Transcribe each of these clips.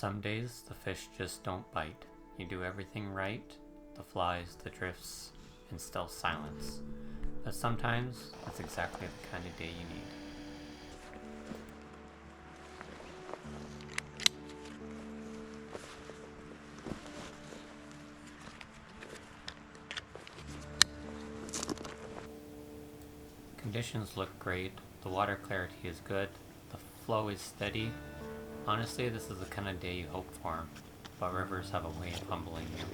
Some days the fish just don't bite. You do everything right, the flies, the drifts, and still silence. But sometimes that's exactly the kind of day you need. Conditions look great, the water clarity is good, the flow is steady. Honestly, this is the kind of day you hope for, but rivers have a way of humbling you.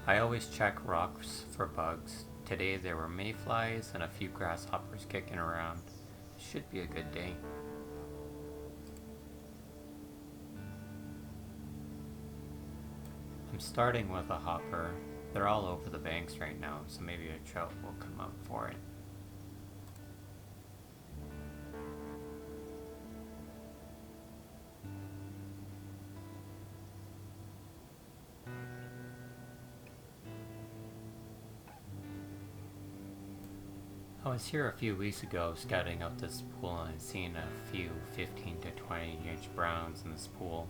I always check rocks for bugs. Today there were mayflies and a few grasshoppers kicking around. It should be a good day. I'm starting with a hopper. They're all over the banks right now, so maybe a trout will come up for it. I was here a few weeks ago scouting out this pool and I'd seen a few 15 to 20 inch browns in this pool,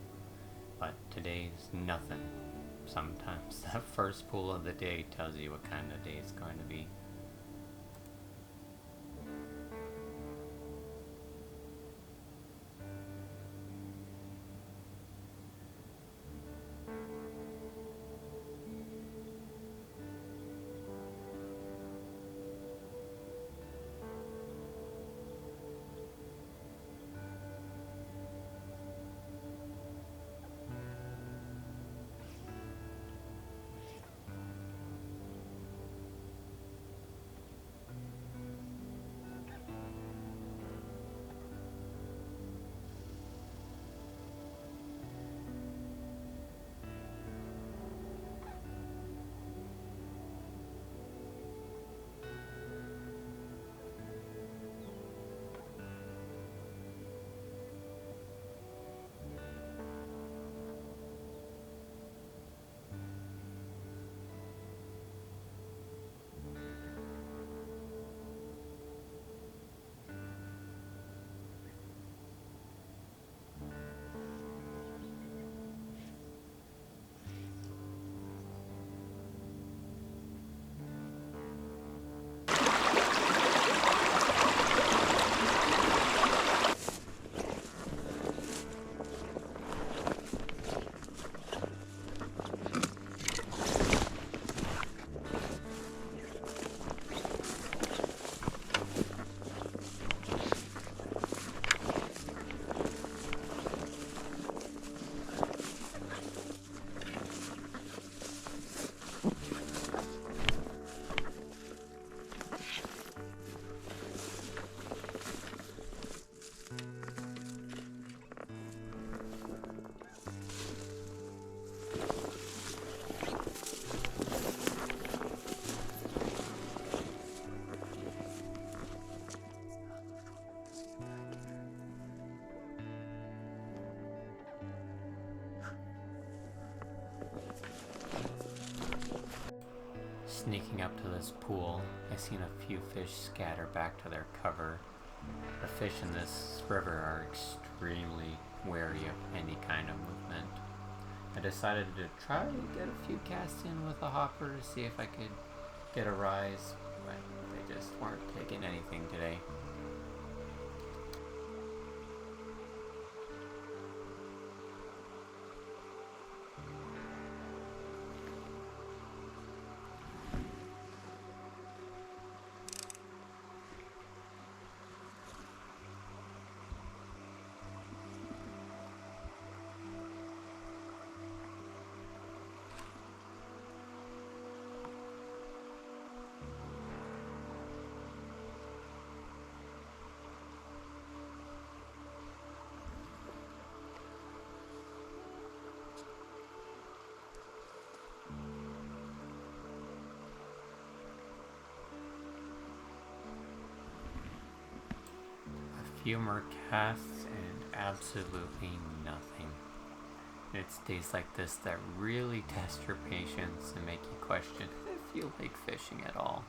but today's nothing. Sometimes that first pool of the day tells you what kind of day it's going to be. Sneaking up to this pool, I seen a few fish scatter back to their cover. The fish in this river are extremely wary of any kind of movement. I decided to try to get a few casts in with a hopper to see if I could get a rise, but they just weren't taking anything today. Few more casts and absolutely nothing. It's days like this that really test your patience and make you question if you like fishing at all.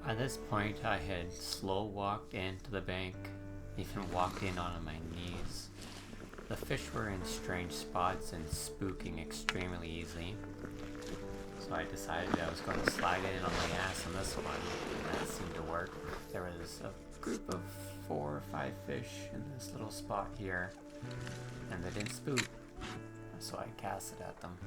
By this point, I had slow walked into the bank, even walked in on my knees. The fish were in strange spots and spooking extremely easily, so I decided I was going to slide in on my ass on this one, and that seemed to work. There was a group of 4 or 5 fish in this little spot here, and they didn't spook, so I casted at them.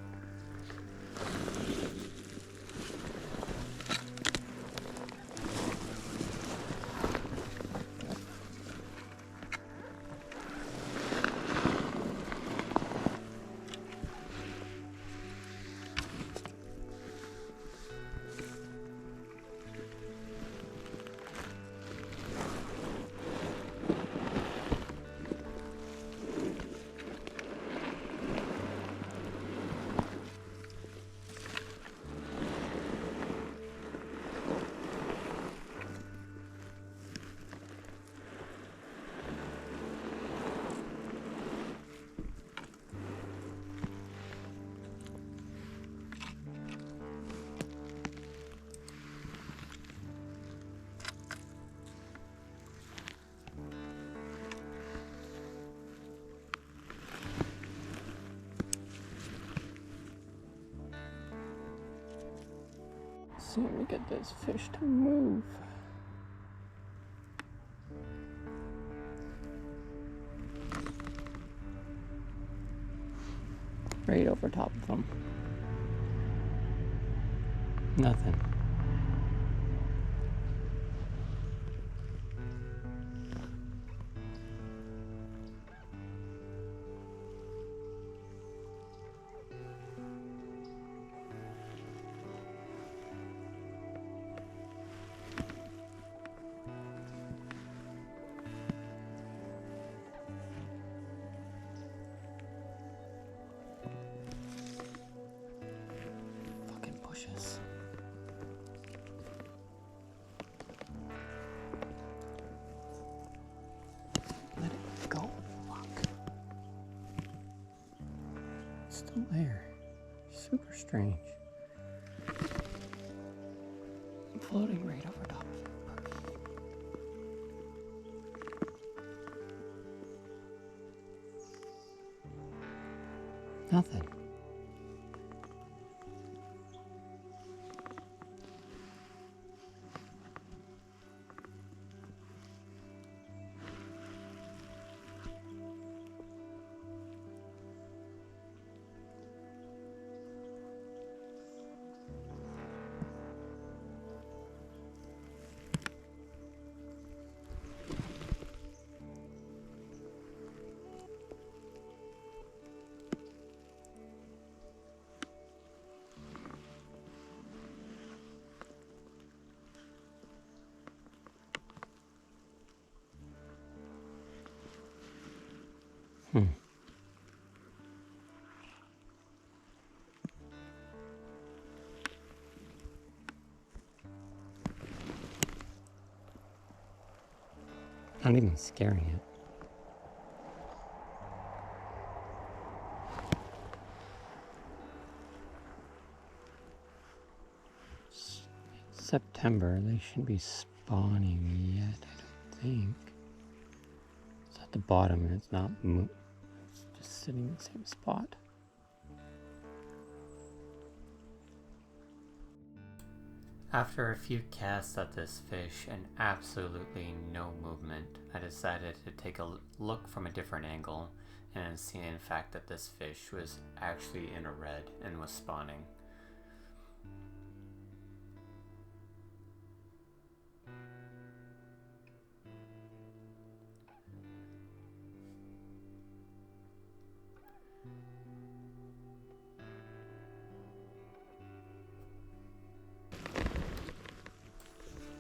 See if we get this fish to move. Right over top of them. Nothing. Let it go. Fuck. It's still there. Super strange. I'm floating right over top of it. Nothing. Not even scaring it. September. They shouldn't be spawning yet, I don't think. It's at the bottom and it's not it's just sitting in the same spot. After a few casts at this fish and absolutely no movement, I decided to take a look from a different angle and see in fact that this fish was actually in a red and was spawning.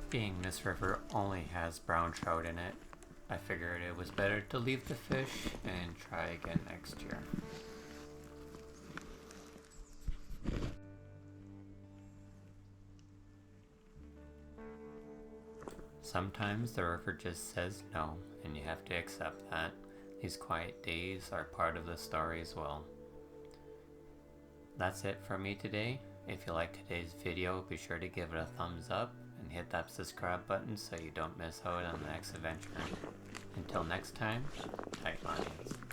Being this river only has brown trout in it, I figured it was better to leave the fish and try again next year. Sometimes the river just says no, and you have to accept that. These quiet days are part of the story as well. That's it for me today. If you liked today's video, be sure to give it a thumbs up and hit that subscribe button so you don't miss out on the next adventure. Until next time, tight lines.